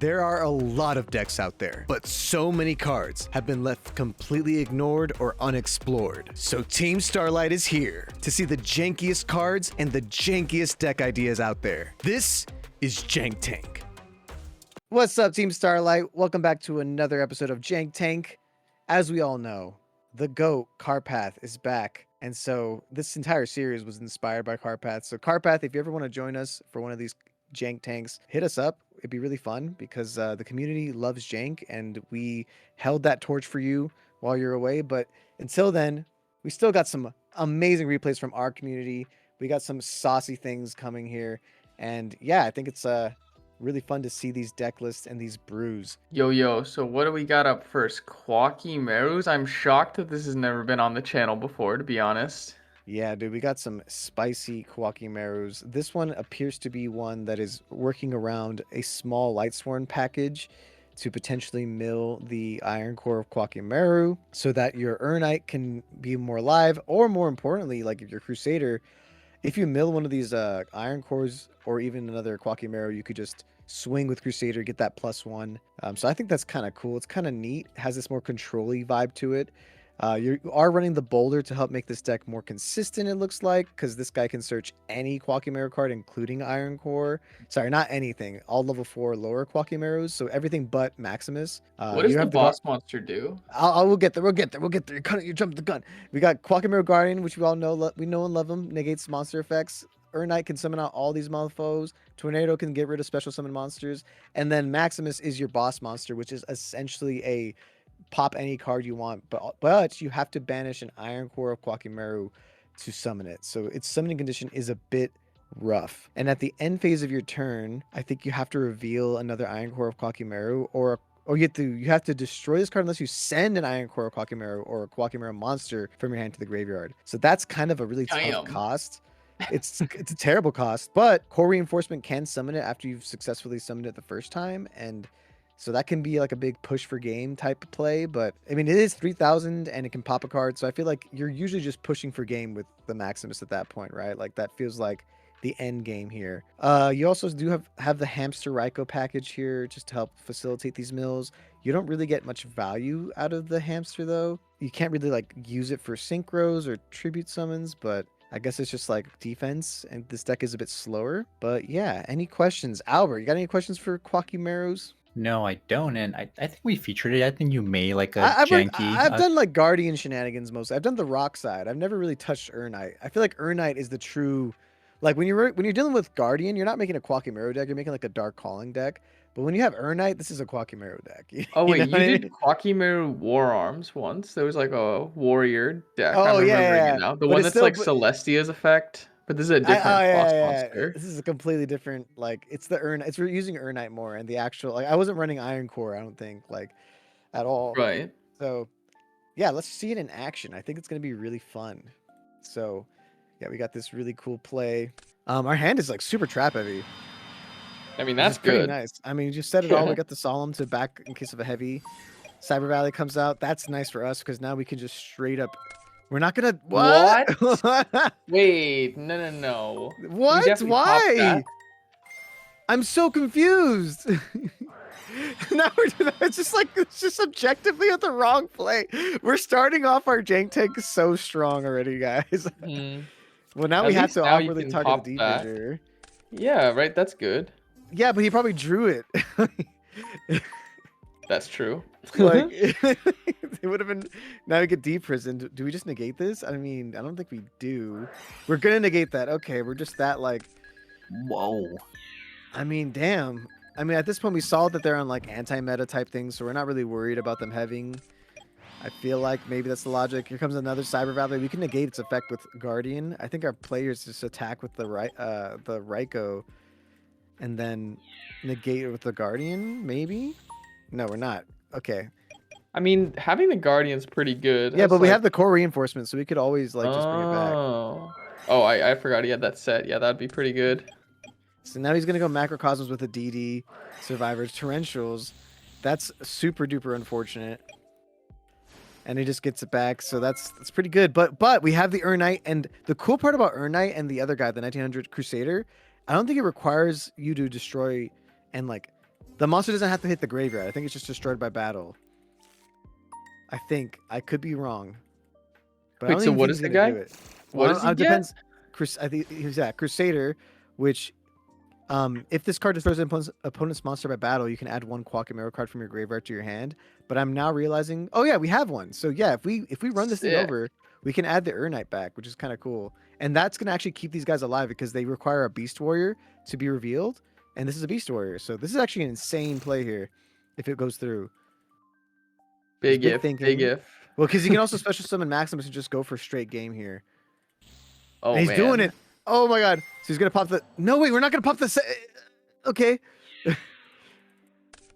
There are a lot of decks out there, but so many cards have been left completely ignored or unexplored. So Team Starlight is here to see the jankiest cards and the jankiest deck ideas out there. This is Jank Tank. What's up, Team Starlight? Welcome back to another episode of Jank Tank. As we all know, the GOAT, Carpath, is back. And so this entire series was inspired by Carpath. So Carpath, if you ever want to join us for one of these Jank Tanks, hit us up. It'd be really fun because the community loves Jank, and we held that torch for you while you're away. But until then, we still got some amazing replays from our community. We got some saucy things coming here. And yeah, I think it's really fun to see these deck lists and these brews. Yo, so what do we got up first? Quacky Marus? I'm shocked that this has never been on the channel before, to be honest. Yeah, dude, we got some spicy Quacky Marus. This one appears to be one that is working around a small Lightsworn package to potentially mill the Iron Core of Quacky Maru so that your Urnite can be more live, or more importantly, like if you're Crusader, if you mill one of these Iron Cores or even another Quacky Maru, you could just swing with Crusader, get that +1. So I think that's kind of cool. It's kind of neat. It has this more control-y vibe to it. You are running the Boulder to help make this deck more consistent, it looks like, because this guy can search any Quacky Maru card, including Iron Core. Sorry, not anything. All level 4 lower Quacky Marus, so everything but Maximus. What does the boss monster do? We'll get there. We'll get there. You jumped the gun. We got Quacky Maru Guardian, which we all know. We know and love him. Negates monster effects. Urnite can summon out all these mofos. Tornado can get rid of special summon monsters. And then Maximus is your boss monster, which is essentially a pop any card you want, but you have to banish an Iron Core of Quacky Maru to summon it. So its summoning condition is a bit rough. And at the end phase of your turn, I think you have to reveal another Iron Core of Quacky Maru, or you have to destroy this card unless you send an Iron Core of Quacky Maru or a Quacky Maru monster from your hand to the graveyard. So that's kind of a really tough cost. It's a terrible cost, but core reinforcement can summon it after you've successfully summoned it the first time, and so that can be like a big push for game type of play. But I mean, it is 3,000 and it can pop a card, so I feel like you're usually just pushing for game with the Maximus at that point, right? Like that feels like the end game here. You also do have the Hamster Raikou package here just to help facilitate these mills. You don't really get much value out of the hamster though. You can't really like use it for synchros or tribute summons, but I guess it's just like defense, and this deck is a bit slower. But yeah, any questions? Albert, you got any questions for Quacky Marus? No, I don't, and I think we featured it. I think you may like a I've janky. done like Guardian shenanigans mostly. I've done the rock side. I've never really touched Urnite. I feel like Urnite is the true, like when you're dealing with Guardian, you're not making a Quacky Maru deck. You're making like a Dark Calling deck. But when you have Urnite, this is a Quacky Maru deck. Oh wait, you did Quacky Maru War Arms once. There was like a warrior deck. Oh, I'm yeah. remembering it now. The one that's still, like Celestia's effect. But this is a different boss monster. This is a completely different, like, it's the it's using Urnite more, and the actual, like, I wasn't running Iron Core, I don't think, like, at all. Right. So, yeah, let's see it in action. I think it's going to be really fun. So, yeah, we got this really cool play. Our hand is, like, super trap heavy. I mean, that's pretty good. Nice. I mean, you just set it all. We got the Solemn to back in case of a heavy. Cyber Valley comes out. That's nice for us, because now we can just straight up... We're not gonna what? Wait, no. What? Why? I'm so confused. Now it's just objectively at the wrong play. We're starting off our Jank Tank so strong already, guys. Well, now we have to awkwardly target the Deep. Yeah, right. That's good. Yeah, but he probably drew it. That's true. Like it would have been. Now we get deprisoned. Do we just negate this? I mean, I don't think we do. We're gonna negate that. Okay, we're just that like. Whoa. I mean, damn. I mean, at this point we saw that they're on like anti-meta type things, so we're not really worried about them having. I feel like maybe that's the logic. Here comes another Cyber Valley. We can negate its effect with Guardian. I think our players just attack with the Raikou, and then negate it with the Guardian. Maybe. No, we're not. Okay. I mean, having the Guardian's pretty good. Yeah, but we have the core reinforcement, so we could always like just bring it back. Oh, I forgot he had that set. Yeah, that'd be pretty good. So now he's gonna go Macrocosmos with a DD, Survivors, Torrentials. That's super duper unfortunate. And he just gets it back, so that's pretty good. But we have the Urnite, and the cool part about Urnite and the other guy, the 1900 Crusader, I don't think it requires you to destroy and like The monster doesn't have to hit the graveyard. I think it's just destroyed by battle. I think. I could be wrong. But I Wait, don't so even what think is he's the gonna guy? do it. What Well, does he it get? depends. I think he's Crusader, which if this card destroys an opponent's monster by battle, you can add 1 Quackimero card from your graveyard to your hand. But I'm now realizing, oh yeah, we have one. So yeah, if we run this thing Sick. over, we can add the Urnite back, which is kind of cool. And that's gonna actually keep these guys alive because they require a Beast Warrior to be revealed, and this is a Beast Warrior. So this is actually an insane play here, if it goes through. It's Big if. Big if. Well, because you can also special summon Maximus and just go for straight game here. Oh And he's man. doing it. Oh my god. So he's gonna pop the. No wait, we're not gonna pop the. Okay.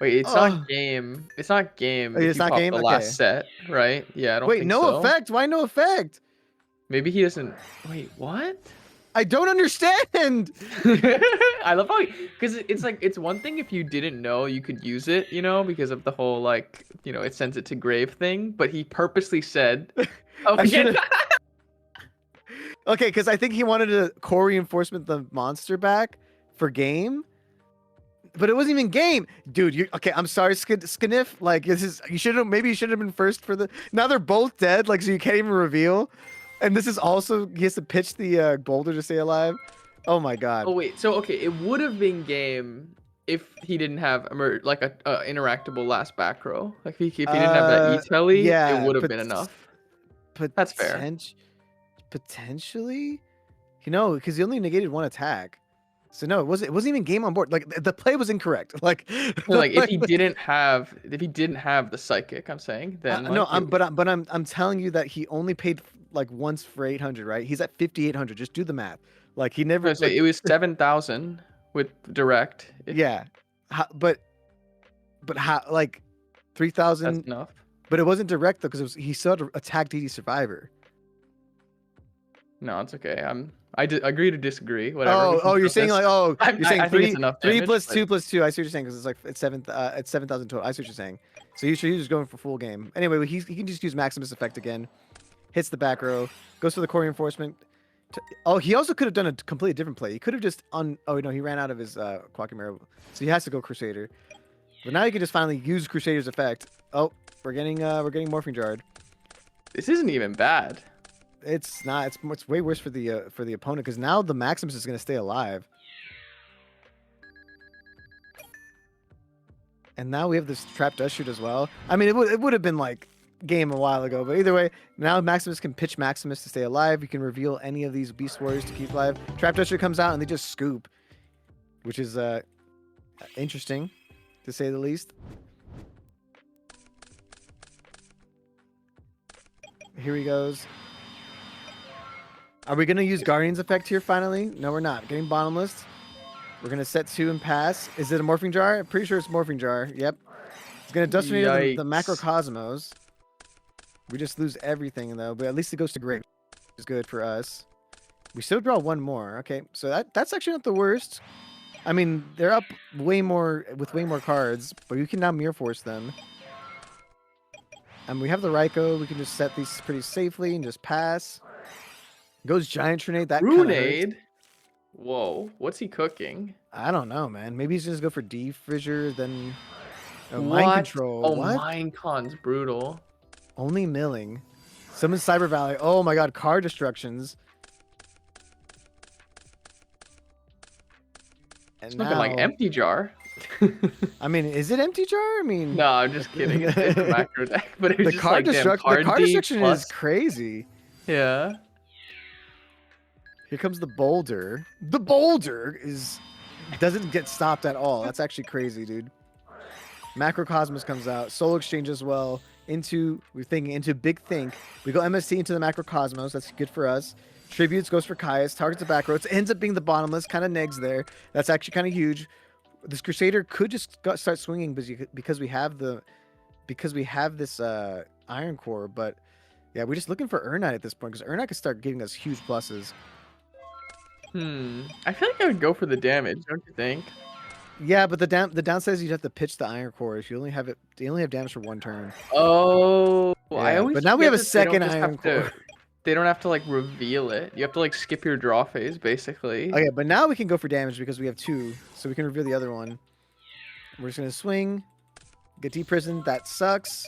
Wait, it's Oh. not game. It's not game. Oh, if it's you not pop game? the Okay. last set, right? Yeah, I don't Wait, think no so. effect. Why no effect? Maybe he doesn't. Wait, what? I don't understand. I love how because it's like it's one thing if you didn't know you could use it, you know, because of the whole like it sends it to grave thing. But he purposely said, "Oh, should've- yeah." Okay, because I think he wanted to core reinforcement the monster back for game, but it wasn't even game, dude. You okay? I'm sorry, Skinnif. Like this is you should have maybe you should have been first for the. Now they're both dead, like so you can't even reveal. And this is also he has to pitch the boulder to stay alive. Oh my god. Oh wait, so okay, it would have been game if he didn't have like a interactable last back row. Like if he didn't have that e-telly, yeah, it would have but been enough. That's fair. Potentially, because he only negated 1 attack. So no, it wasn't even game on board. Like the play was incorrect. Like, Like if he didn't have the psychic, I'm saying then no, like, I'm telling you that he only paid like once for 800, right? He's at 5,800. Just do the math. Like he never. so Like, it was 7,000 with direct. yeah, but how like 3,000? That's enough. But it wasn't direct though because he still had to attack DD Survivor. No, it's okay. I agree to disagree. Whatever. You're saying like you're saying I think it's enough 3 damage, plus but- 2 plus 2. I see what you're saying because it's 7,000 total. I see what you're saying. So he's just going for full game. Anyway, he can just use Maximus effect again. Hits the back row. Goes for the core reinforcement. He also could have done a completely different play. He could have just oh no, he ran out of his Quackimero, so he has to go Crusader. But now you can just finally use Crusader's effect. Oh, we're getting Morphing Jarred. This isn't even bad. It's not. It's way worse for the opponent because now the Maximus is going to stay alive. And now we have this Trap Dust Shoot as well. I mean, it would have been like game a while ago, but either way, now Maximus can pitch Maximus to stay alive. You can reveal any of these Beast Warriors to keep alive. Trap Dust Shoot comes out and they just scoop, which is interesting to say the least. Here he goes. Are we going to use Guardian's effect here finally? No, we're not. Getting bottomless. We're going to set 2 and pass. Is it a Morphing Jar? I'm pretty sure it's Morphing Jar. Yep. It's going to Dust Tornado the Macrocosmos. We just lose everything, though. But at least it goes to grave, which is good for us. We still draw 1 more. Okay, so that's actually not the worst. I mean, they're up way more with way more cards, but you can now Mirror Force them. And we have the Raikou. We can just set these pretty safely and just pass. Goes Giant Trinade. That kinda hurts. Runade. Whoa, what's he cooking? I don't know, man. Maybe he's just go for D Fissure, then What? Mind Control. Oh, What? Mind Con's brutal. Only milling. Summon Cyber Valley. Oh my god, card destructions. And It's looking like Empty Jar. I mean, is it Empty Jar? I mean, No, I'm just kidding. It's a macro deck, but it was the just card like, damn, the card D destruction plus- is crazy. Yeah. Here comes the Boulder. The Boulder doesn't get stopped at all. That's actually crazy, dude. Macrocosmos comes out. Soul Exchange as well. We're thinking into Big Think. We go MST into the Macrocosmos. That's good for us. Tributes goes for Caius. Targets the back row. It ends up being the bottomless. Kind of negs there. That's actually kind of huge. This Crusader could just start swinging because we have this Iron Core. But yeah, we're just looking for Urnite at this point because Urnite could start giving us huge pluses. I feel like I would go for the damage, don't you think? Yeah, but the downside is you'd have to pitch the Iron Core. If you only have damage for 1 turn. Oh, I Yeah, always. but now we have a forget that they don't second just Iron have to- Core. They don't have to like reveal it. You have to like skip your draw phase, basically. Okay, but now we can go for damage because we have 2, so we can reveal the other one. We're just gonna swing. Get deprisoned. That sucks.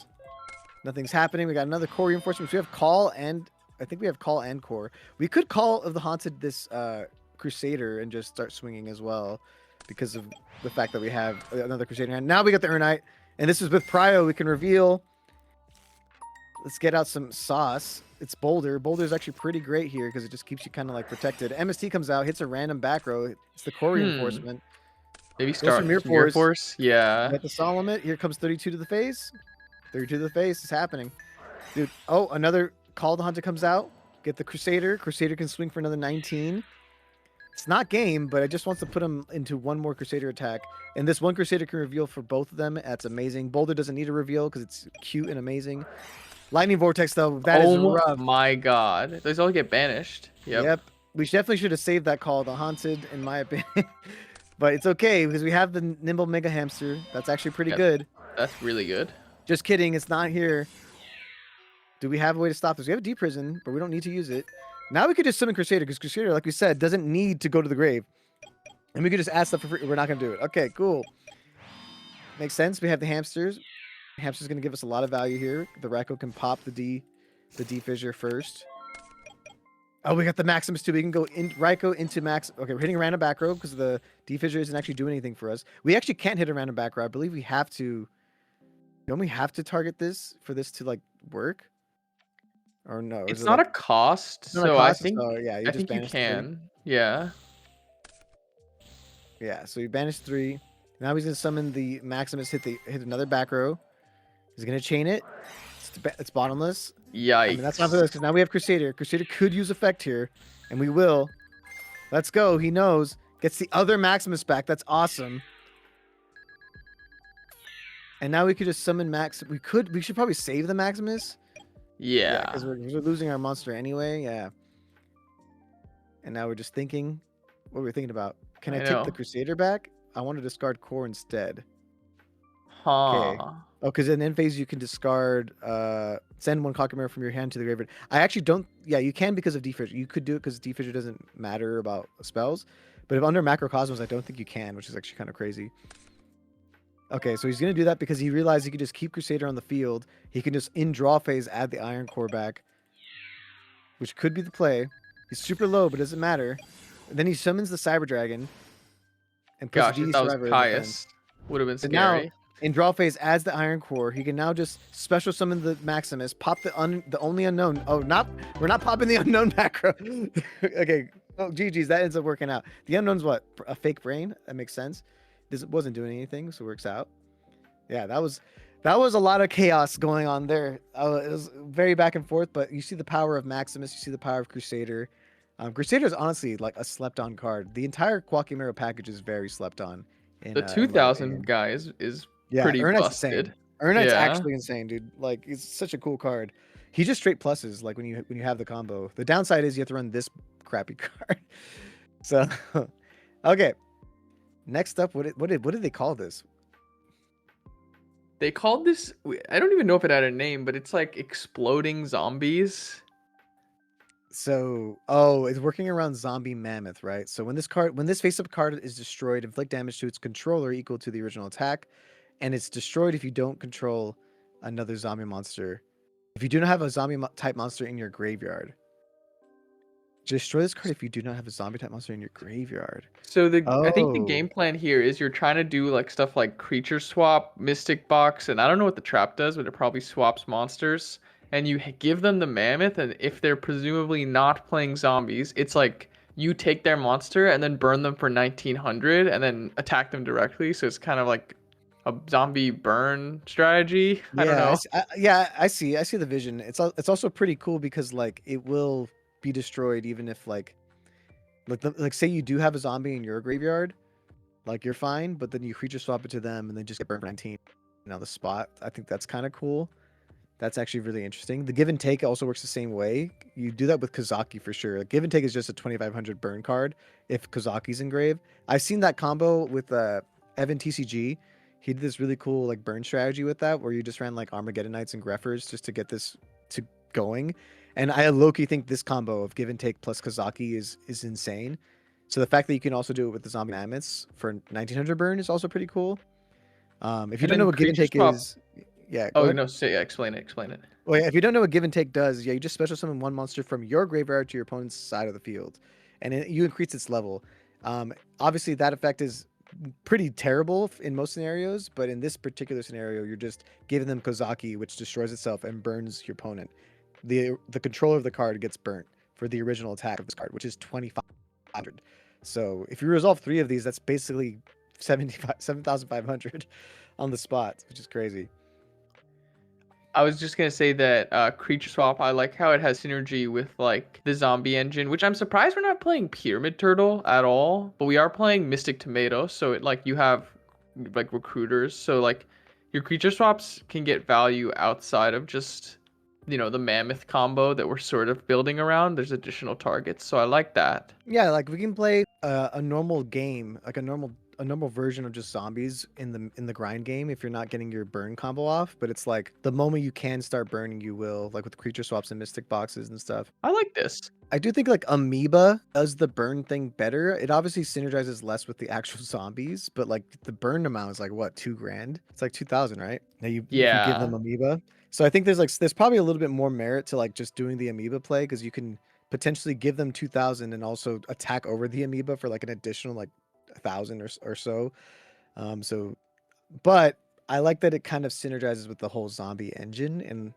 Nothing's happening. We got another core reinforcement. So we have call and I think we have call and core. We could call of the haunted this Crusader and just start swinging as well, because of the fact that we have another Crusader hand. Now we got the Urnite, and this is with Prio. We can reveal. Let's get out some sauce. It's Boulder. Boulder is actually pretty great here because it just keeps you kind of like protected. MST comes out, hits a random back row. It's the core reinforcement. Maybe start Mirror Mirror Force. Force. Yeah. Get the Solomon. Here comes 32 to the face. 32 to the face. It's happening. Dude. Oh, another Call the Hunter comes out. Get the Crusader. Crusader can swing for another 19. It's not game, but it just wants to put him into one more Crusader attack. And this one Crusader can reveal for both of them. That's amazing. Boulder doesn't need a reveal because it's cute and amazing. Lightning Vortex, though, that is rough. Oh my god. Those all get banished. Yep. We definitely should have saved that Call the Haunted, in my opinion. But it's okay because we have the Nimble Mega Hamster. That's actually pretty good. That's really good. Just kidding. It's not here. Do we have a way to stop this? We have a Deprison, but we don't need to use it. Now we could just summon Crusader because Crusader, like we said, doesn't need to go to the grave. And we could just ask stuff for free. We're not going to do it. Okay, cool. Makes sense. We have the hamsters. The hamster's going to give us a lot of value here. The Racco can pop the D Fissure first. Oh, we got the Maximus too. We can go in Raikou into Max. Okay, we're hitting a random back row because the D-Fissure isn't actually doing anything for us. We actually can't hit a random back row. I believe we have to. Don't we have to target this for this to like work? Or no? It's not a cost, so I think yeah, I think you can. Yeah. Yeah, so we banished 3. Now he's gonna summon the Maximus. Hit another back row. He's gonna chain it. It's bottomless. Yikes. I mean, that's not for this because now we have Crusader. Crusader could use effect here, and we will. Let's go. He knows. Gets the other Maximus back. That's awesome. And now we could just summon Max. We should probably save the Maximus. Yeah. Because we're losing our monster anyway. Yeah. And now we're just thinking. What were we thinking about? Can I take the Crusader back? I want to discard core instead. Huh. Okay. Oh, because in end phase you can discard, send one Cockamere from your hand to the graveyard. I actually don't. Yeah, you can because of D-Fissure. You could do it because D-Fissure doesn't matter about spells. But if under Macrocosmos, I don't think you can, which is actually kind of crazy. Okay, so he's going to do that because he realized he could just keep Crusader on the field. He can just, in draw phase, add the Iron Core back, which could be the play. He's super low, but it doesn't matter. And then he summons the Cyber Dragon. And puts Gosh, if that was Pious, would have been scary. Now, in draw phase, adds the Iron Core. He can now just special summon the Maximus, pop the only unknown. Oh, we're not popping the unknown macro. Okay. Oh, GG's. That ends up working out. The unknown's what? A fake brain? That makes sense. This wasn't doing anything, so it works out. Yeah, that was a lot of chaos going on there. It was very back and forth, but you see the power of Maximus. You see the power of Crusader. Crusader is honestly like a slept-on card. The entire Quackimero package is very slept-on. The 2000 guy is pretty busted. Urnite's actually insane, dude. Like, it's such a cool card. He just straight pluses like when you have the combo. The downside is you have to run this crappy card. So, okay. Next up, what did they call this? They called this. I don't even know if it had a name, but it's like exploding zombies. So, it's working around Zombie Mammoth, right? So when this face-up card is destroyed, inflict damage to its controller equal to the original attack, and it's destroyed if you don't control another zombie monster. If you do not have a zombie type monster in your graveyard, destroy this card if you do not have a zombie type monster in your graveyard. So I think the game plan here is you're trying to do like stuff like creature swap, Mystic Box, and I don't know what the trap does, but it probably swaps monsters. And you give them the mammoth, and if they're presumably not playing zombies, it's like you take their monster and then burn them for 1900 and then attack them directly. So it's kind of like a zombie burn strategy. I don't know. I see the vision. It's also pretty cool because like it will be destroyed even if like say you do have a zombie in your graveyard, like you're fine, but then you creature swap it to them and then just get burned for 19 on the spot. I think that's kind of cool. That's actually really interesting. The give and take also works the same way. You do that with Kozaki for sure. Give and take is just a 2500 burn card if Kozaki's engraved. I've seen that combo with Evan TCG. He did this really cool like burn strategy with that where you just ran like Armageddon Knights and Greffers just to get this to going. And I low-key think this combo of give and take plus Kozaki is insane. So the fact that you can also do it with the Zombie Mammoths for 1900 burn is also pretty cool. If you And don't know then what give and creature take swap. is, yeah, go Oh ahead. no, say yeah, explain it. Explain it. Well, yeah, if you don't know what give and take does, yeah, you just special summon one monster from your graveyard to your opponent's side of the field, and you increase its level. Obviously, that effect is pretty terrible in most scenarios, but in this particular scenario, you're just giving them Kozaki, which destroys itself and burns your opponent. The controller of the card gets burnt for the original attack of this card, which is 2,500. So if you resolve 3 of these, that's basically 7,500 on the spot, which is crazy. I was just gonna say that creature swap. I like how it has synergy with like the zombie engine, which I'm surprised we're not playing Pyramid Turtle at all, but we are playing Mystic Tomato. So it like you have like recruiters, so like your creature swaps can get value outside of just the mammoth combo that we're sort of building around. There's additional targets, so I like that. Yeah, like we can play a normal game, like a normal version of just zombies in the grind game if you're not getting your burn combo off. But it's like the moment you can start burning, you will, like with creature swaps and mystic boxes and stuff. I like this. I do think like Amoeba does the burn thing better. It obviously synergizes less with the actual zombies, but like the burn amount is like what, 2,000? It's like 2,000, right? Now if you give them Yeah. Amoeba. So I think there's probably a little bit more merit to like just doing the Amoeba play because you can potentially give them 2,000 and also attack over the Amoeba for like an additional like 1,000 or so. But I like that it kind of synergizes with the whole zombie engine and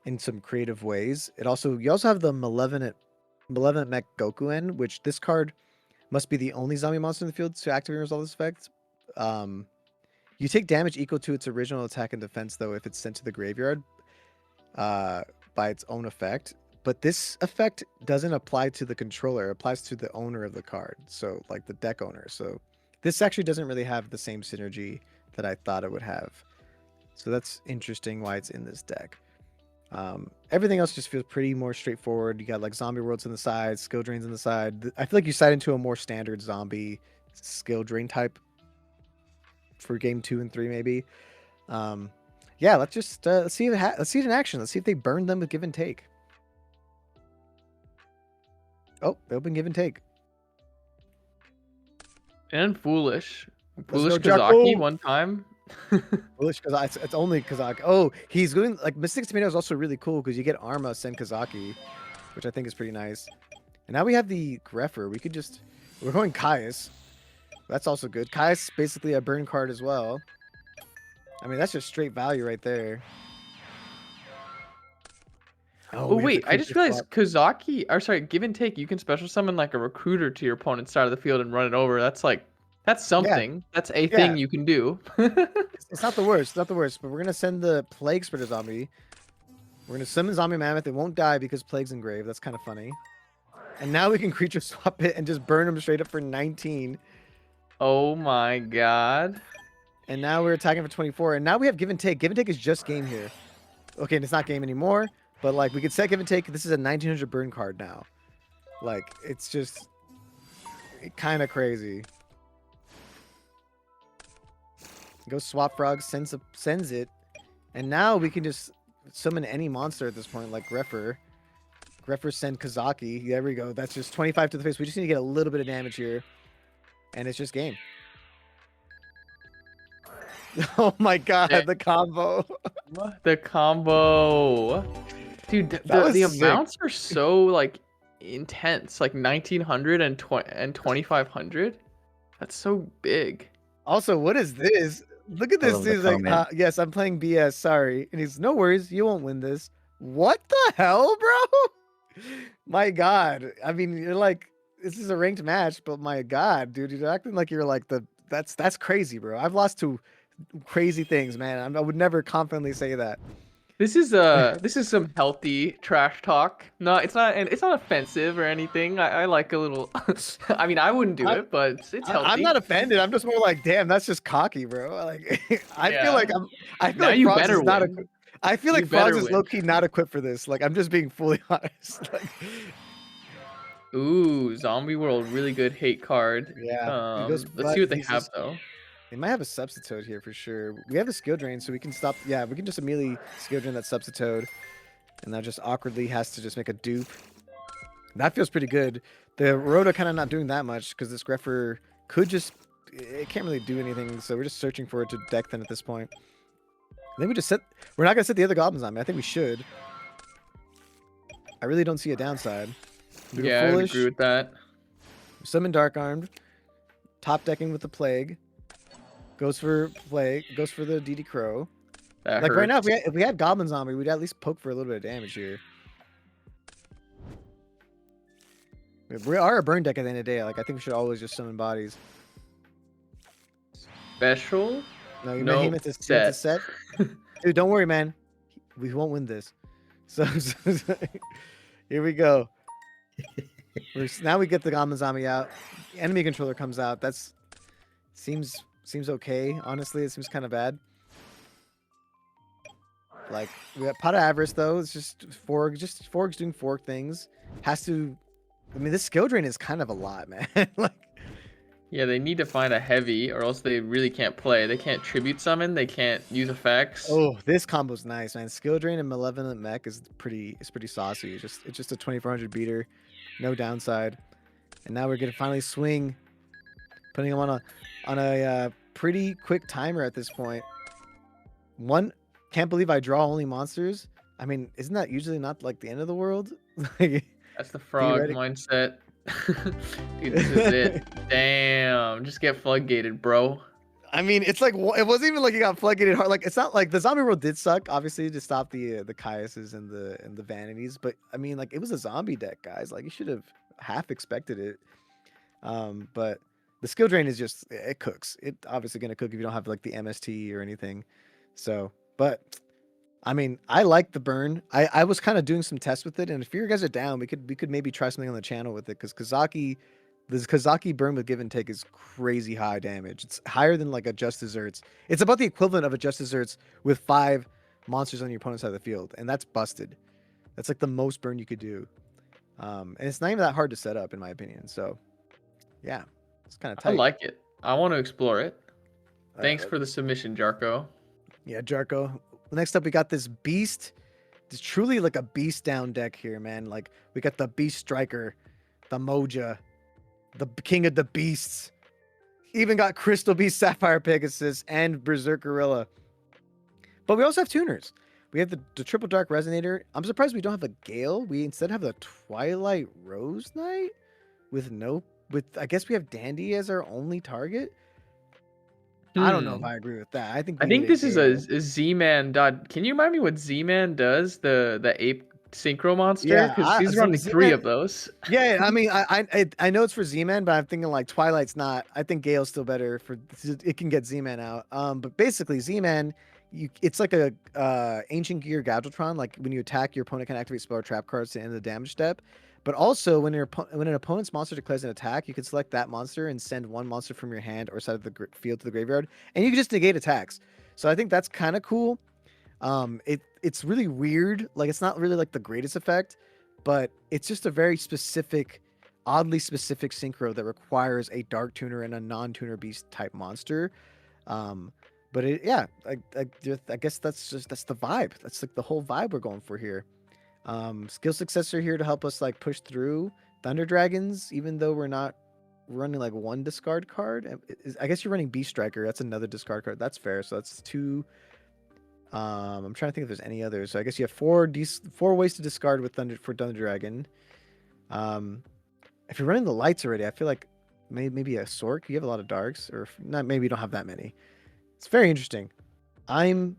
in some creative ways. You also have the Malevolent Mech Gokuen, which this card must be the only zombie monster in the field to activate and resolve this effect. You take damage equal to its original attack and defense, though, if it's sent to the graveyard by its own effect. But this effect doesn't apply to the controller. It applies to the owner of the card, so like the deck owner. So this actually doesn't really have the same synergy that I thought it would have. So that's interesting why it's in this deck. Everything else just feels pretty more straightforward. You got like zombie worlds on the side, skill drains on the side. I feel like you side into a more standard zombie skill drain type for game 2 and 3 maybe. Yeah, let's just let's see it in action. Let's see if they burn them with give and take. Oh, they open give and take. And foolish. Let's Foolish go, Kazaki Jocko. one time. Foolish Kazaki. It's only Kazaki. Oh, he's going like Mystic Tomato is also really cool because you get Arma send Kazaki, which I think is pretty nice. And now we have the Greffer. We're going Caius. That's also good. Caius basically a burn card as well. I mean, that's just straight value right there. Oh we have wait, the I just creature realized Kazaki, or sorry, give and take. You can special summon like a recruiter to your opponent's side of the field and run it over. That's something. That's a thing you can do. It's not the worst. It's not the worst. But we're gonna send the Plague Spreader Zombie. We're gonna summon Zombie Mammoth. It won't die because Plague's engraved. That's kind of funny. And now we can creature swap it and just burn him straight up for 19. Oh my god. And now we're attacking for 24. And now we have give and take. Give and take is just game here. Okay, and it's not game anymore. But like we could set give and take. This is a 1900 burn card now. Like it's just kind of crazy. Go Swap Frog sends it. And now we can just summon any monster at this point, like Greffer. Greffer send Kazaki. There we go. That's just 25 to the face. We just need to get a little bit of damage here. And it's just game. Oh my god, the combo. The combo. Dude, the amounts are so like intense. Like 1900 and 2500. That's so big. Also, what is this? Look at this dude's like, yes, I'm playing BS, sorry. And he's, no worries, you won't win this. What the hell, bro? My god. I mean, you're like, this is a ranked match, but my god, dude, you're acting like you're like that's crazy, bro. I've lost to crazy things, man. I would never confidently say that. This is some healthy trash talk. No, it's not offensive or anything. I like a little. I mean, I wouldn't do it, but it's healthy. I'm not offended. I'm just more like, damn, that's just cocky, bro. Like, I feel like Frogs is not equipped. I feel like Frogs is low key not equipped for this. Like, I'm just being fully honest. Like, ooh, Zombie World, really good hate card. Yeah. Let's see what they have though. They might have a Substitute here for sure. We have a skill drain, so we can stop. Yeah, we can just immediately skill drain that Substitute. And that just awkwardly has to just make a dupe. That feels pretty good. The Rhoda kind of not doing that much because this Greffer could just it can't really do anything, so we're just searching for it to deck then at this point. I think we just set. We're not gonna set the other goblins on me. I think we should. I really don't see a downside. We go Yeah, I would foolish. agree with that. Summon Dark Armed. Top decking with the Plague. Goes for Plague. Goes for the DD Crow. That Like right now, hurts. if we had goblins on me, we'd at least poke for a little bit of damage here. We are a burn deck at the end of the day. Like I think we should always just summon bodies. Special? No, you No, meant to set. Dude, don't worry, man. We won't win this. So here we go. Now we get the goblin zombie out. Enemy controller comes out. That's seems okay. Honestly, it seems kind of bad. Like we got Pot of Avarice though. It's just Forg's doing Forg things. Has to. I mean, this skill drain is kind of a lot, man. Like. Yeah, they need to find a heavy, or else they really can't play. They can't tribute summon. They can't use effects. Oh, this combo's nice, man. Skill drain and Malevolent Mech is pretty saucy. It's just a 2400 beater, no downside. And now we're gonna finally swing, putting him on a pretty quick timer at this point. Can't believe I draw only monsters. I mean, isn't that usually not like the end of the world? That's the frog mindset. Dude, this is it. Damn, just get floodgated, bro. I mean, it's like it wasn't even like you got floodgated hard. Like it's not like the zombie world did suck, obviously, to stop the Caiuses and the vanities. But I mean, like it was a zombie deck, guys. Like you should have half expected it. But the skill drain is just it cooks. It obviously gonna cook if you don't have like the MST or anything. So, but I mean, I like the burn. I was kind of doing some tests with it, and if you guys are down, we could maybe try something on the channel with it, because this Kazaki burn with give and take is crazy high damage. It's higher than like a Just Desserts. It's about the equivalent of a Just Desserts with 5 monsters on your opponent's side of the field, and that's busted. That's like the most burn you could do. And it's not even that hard to set up, in my opinion. So, yeah, it's kind of tight. I like it. I want to explore it. Thanks for the submission, Jarko. Yeah, Jarko. Next up, we got this beast. It's truly like a beast down deck here, man. Like we got the Beast Striker, the Moja, the King of the Beasts. Even got Crystal Beast, Sapphire Pegasus, and Berserk Gorilla. But we also have tuners. We have the Triple Dark Resonator. I'm surprised we don't have a Gale. We instead have the Twilight Rose Knight with I guess we have Dandy as our only target. I don't know if I agree with that. I think this is a Z-Man dot. Can you remind me what Z-Man does? The ape synchro monster? Yeah, because he's running 3 of those. Yeah, I mean, I know it's for Z-Man, but I'm thinking like Twilight's not. I think Gale's still better for it can get Z-Man out. But basically Z-Man, it's like a Ancient Gear Gadgetron. Like when you attack, your opponent can activate spell or trap cards to end the damage step. But also, when an opponent's monster declares an attack, you can select that monster and send 1 monster from your hand or side of the field to the graveyard, and you can just negate attacks. So I think that's kind of cool. It's really weird. Like it's not really like the greatest effect, but it's just a very specific, oddly specific synchro that requires a Dark Tuner and a non-tuner beast type monster. But I guess that's the vibe. That's like the whole vibe we're going for here. Skill Successor here to help us like push through Thunder Dragons, even though we're not running like 1 discard card. I guess you're running Beast Striker. That's another discard card. That's fair. So that's 2. I'm trying to think if there's any others. So I guess you have 4 ways to discard with Thunder Dragon. If you're running the lights already, I feel like maybe a Sork. You have a lot of darks, or not. Maybe you don't have that many. It's very interesting. I'm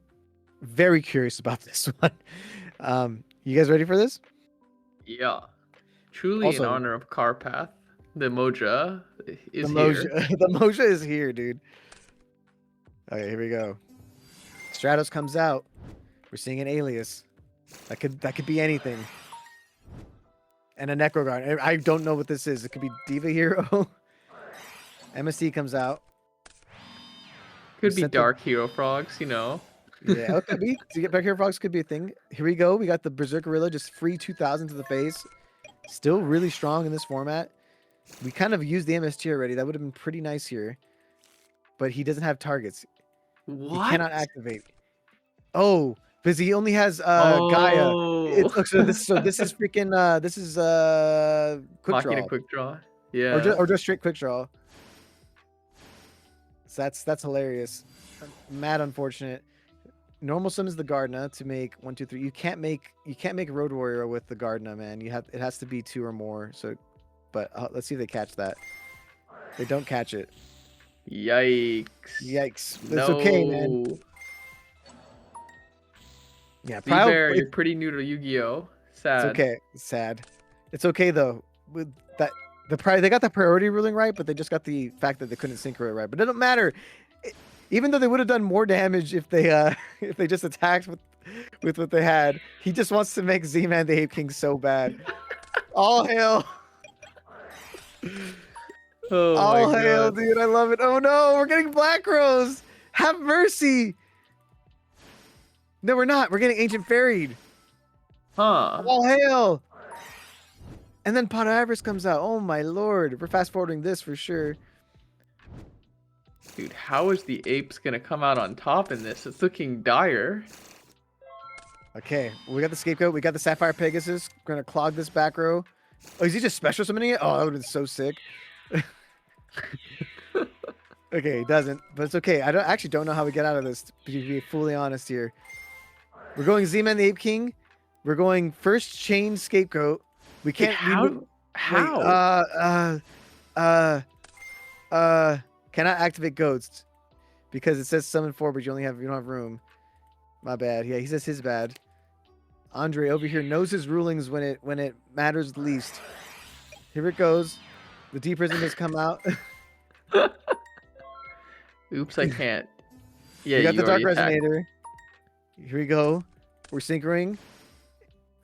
very curious about this one. You guys ready for this? Yeah. Truly Also, in honor of Carpath, the Moja is here. The Moja is here, dude. Okay, here we go. Stratos comes out. We're seeing an alias. That could be anything. And a Necroguard. I don't know what this is. It could be Diva Hero. MST comes out. Could be Dark Hero Frogs, you know. Yeah, it could be. To get back here, Frogs could be a thing. Here we go. We got the Berserk Gorilla, just free 2,000 to the face. Still really strong in this format. We kind of used the MST already. That would have been pretty nice here. But he doesn't have targets. What? He cannot activate. Oh, because he only has Gaia. So this is freaking this is quick draw. A quick draw. Yeah. Or just straight quick draw. So that's hilarious. Mad unfortunate. Normal summons the Gardna to make 1, 2, 3. You can't make Road Warrior with the Gardna, man. It has to be 2 or more. So, but let's see if they catch that. They don't catch it. Yikes. Yikes. But No. it's okay, man. Yeah, Z-Bear, you're pretty new to Yu-Gi-Oh. Sad. It's okay. It's sad. It's okay though. With that, they got the priority ruling right, but they just got the fact that they couldn't synchro it right. But it doesn't matter. Even though they would have done more damage if they just attacked with what they had. He just wants to make Z-Man the Ape King so bad. All hail. Oh All my hail, God. dude. I love it. Oh no, we're getting Black Rose. Have mercy. No, we're not. We're getting Ancient Fairied. Huh. All hail. And then Pot of Avarice comes out. Oh my lord. We're fast forwarding this for sure. Dude, how is the apes gonna come out on top in this? It's looking dire. Okay, we got the Scapegoat. We got the Sapphire Pegasus. We're gonna clog this back row. Oh, is he just special summoning it? Oh, that would have been so sick. Okay, he doesn't, but it's okay. I actually don't know how we get out of this, to be fully honest here. We're going Z-Man the Ape King. We're going first chain Scapegoat. We can't. How? Cannot activate Ghosts because it says summon 4, but you don't have room. My bad. Yeah, he says his bad. Andre over here knows his rulings when it matters the least. Here it goes. The D Prism has come out. Oops, I can't. Yeah, We got you the Dark already attacked. Resonator. Here we go. We're synchroning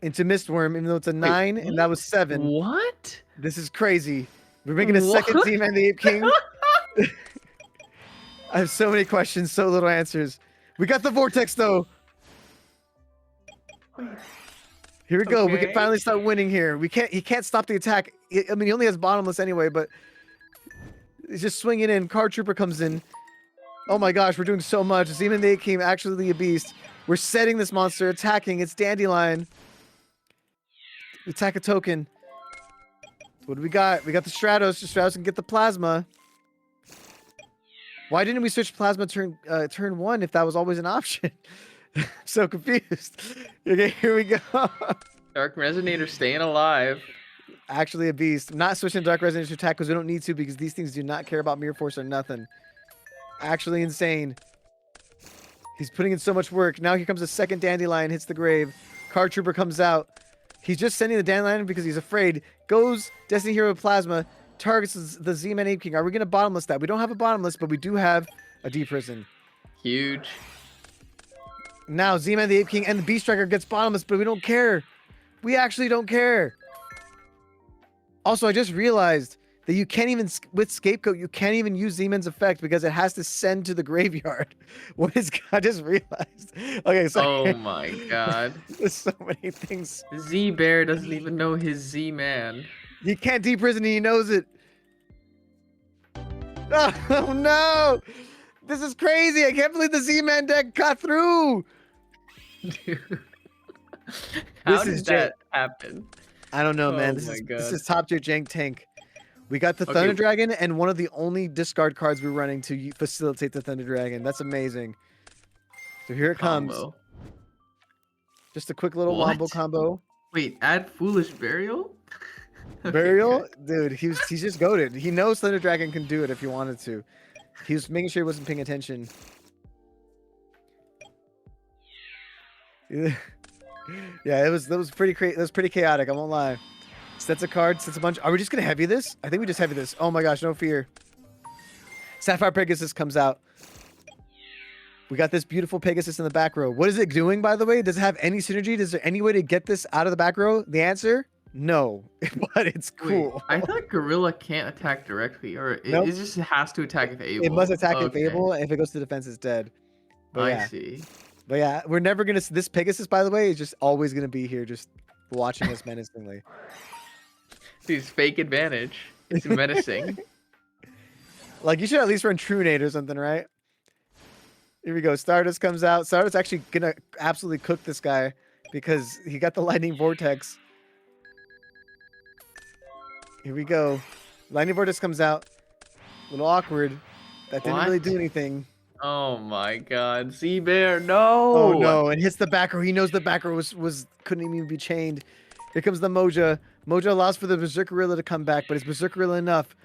into Mistworm, even though it's a 9 and that was 7. What? This is crazy. We're making a What? second Z-Man the Ape King. I have so many questions, so little answers. We got the Vortex though. Here we go. We can Okay. finally start winning here. He can't stop the attack. I mean, he only has bottomless anyway, but he's just swinging in. Card Trooper comes in. Oh my gosh, we're doing so much. Z-Man the Ape King, actually a beast. We're setting this monster, attacking. It's Dandelion. We attack a token. What do we got? We got the Stratos. The Stratos can get the Plasma. Why didn't we switch Plasma turn 1 if that was always an option? So confused. Okay, here we go. Dark Resonator staying alive. Actually a beast. I'm not switching Dark Resonator to attack because we don't need to because these things do not care about Mirror Force or nothing. Actually insane. He's putting in so much work. Now here comes a second Dandelion, hits the grave. Card Trooper comes out. He's just sending the Dandelion because he's afraid. Goes Destiny Hero Plasma. Targets the Z-Man Ape King. Are we going to bottomless that? We don't have a bottomless, but we do have a D Prison. Huge. Now Z-Man the Ape King and the Beast Striker gets bottomless, but we don't care. We actually don't care. Also, I just realized that you can't even, with Scapegoat, you can't even use Z-Man's effect because it has to send to the graveyard. What is, I just realized. Okay, sorry. Oh my God. There's so many things. Z-Bear doesn't even know his Z-Man. He can't deprison, he knows it. Oh no! This is crazy. I can't believe the Z-Man deck got through. Dude. How This is did that happen? I don't know, Oh man. my This God. is top tier jank tank. We got the Okay. Thunder Dragon and one of the only discard cards we're running to facilitate the Thunder Dragon. That's amazing. So here it comes. Combo. Just a quick little What? wombo combo. Wait, add Foolish Burial? Okay, Burial, good. dude. He's just goated. He knows Thunder Dragon can do it if he wanted to. He was making sure he wasn't paying attention. Yeah, that was pretty crazy. That was pretty chaotic. I won't lie. Sets a cards. Sets a bunch. Are we just gonna heavy this? I think we just heavy this. Oh my gosh, no fear. Sapphire Pegasus comes out. We got this beautiful Pegasus in the back row. What is it doing, by the way? Does it have any synergy? Is there any way to get this out of the back row? The answer: no. But it's cool. Wait, I thought Gorilla can't attack directly, or Nope. it just has to attack if able. It must attack if Okay, able, and if it goes to defense, it's dead. But I yeah. see. But yeah, we're never gonna. This Pegasus, by the way, is just always gonna be here, just watching us menacingly. Dude's fake advantage. It's menacing. Like you should at least run Trunade or something, right? Here we go. Stardust comes out. Stardust actually gonna absolutely cook this guy because he got the Lightning Vortex. Here we go. Lightning Vortex comes out. A little awkward. That didn't really do What? anything. Oh my god. Z-Bear, Oh no! no, and hits the back row. He knows the back row couldn't even be chained. Here comes the Moja. Moja allows for the Berserkerilla to come back, but is Berserkerilla enough?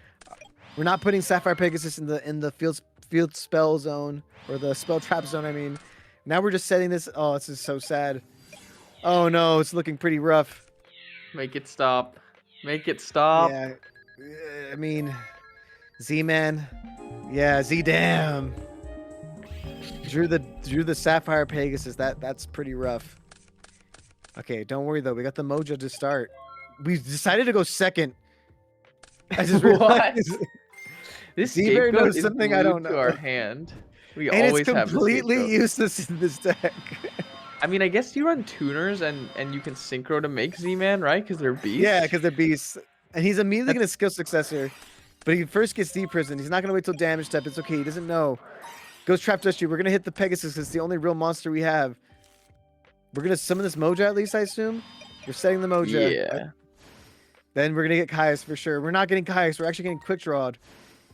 We're not putting Sapphire Pegasus in the field spell zone, or the spell trap zone, I mean. Now we're just setting this. Oh, this is so sad. Oh no, it's looking pretty rough. Make it stop. Make it stop. Yeah. I mean, Z-Man. Yeah, Z-Damn. Drew the Sapphire Pegasus. That's pretty rough. Okay, don't worry though. We got the Mojo to start. We decided to go second. I just realized. This Z-Bear scapegoat knows is something I don't glued to know. our hand. We And always it's have the completely scapegoat. useless in this deck. I mean, I guess you run tuners and you can synchro to make Z-Man, right? Because they're beasts. Yeah, because they're beasts. And he's immediately going to skill successor. But he first gets deprisoned. He's not going to wait till damage step. It's okay. He doesn't know. Goes Trap Dust You. We're going to hit the Pegasus because it's the only real monster we have. We're going to summon this Moja at least, I assume. We're setting the Moja. Yeah. Then we're going to get Caius for sure. We're not getting Caius. We're actually getting Quick Drawed